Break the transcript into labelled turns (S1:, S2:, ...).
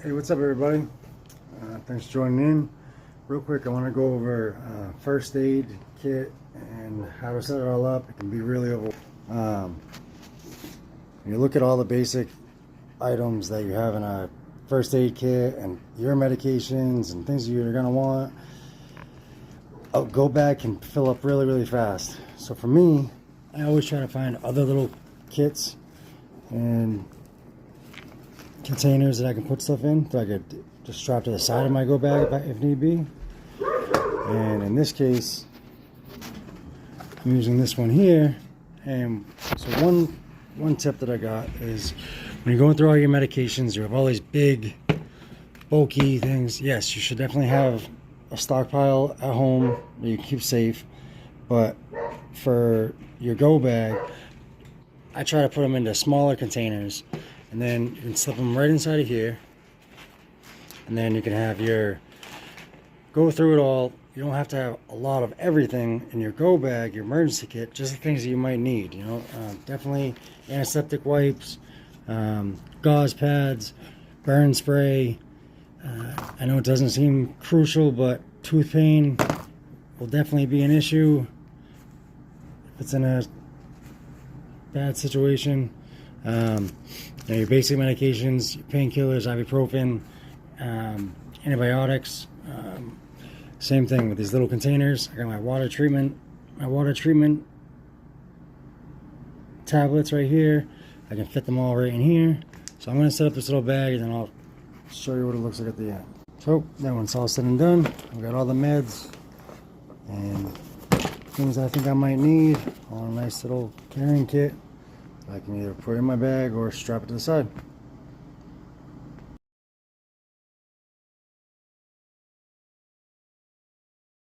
S1: Hey, what's up, everybody? Thanks for joining in. Real quick, I want to go over first aid kit and how to set it all up. It can be really overwhelming. You look at all the basic items that you have in a first aid kit and your medications and things you're going to want. Go back and fill up really fast. So for me, I always try to find other little kits and containers that I can put stuff in that I could just strap to the side of my go bag if need be. And in this case, I'm using this one here. And so one tip that I got is when you're going through all your medications, you have all these big bulky things. Yes, you should definitely have a stockpile at home that you keep safe, but for your go bag, I try to put them into smaller containers, and then you can slip them right inside of here, and then you can have your go through it all. You don't have to have a lot of everything in your go bag, your emergency kit, just the things that you might need, you know. Definitely antiseptic wipes, gauze pads, burn spray. I know it doesn't seem crucial, but tooth pain will definitely be an issue if it's in a bad situation. Your basic medications, painkillers, ibuprofen, antibiotics. Same thing with these little containers. I got my water treatment tablets right here. I can fit them all right in here. So I'm going to set up this little bag and then I'll show you what it looks like at the end. So that one's all said and done. I've got all the meds and things I think I might need on a nice little carrying kit. I can either put it in my bag or strap it to the side.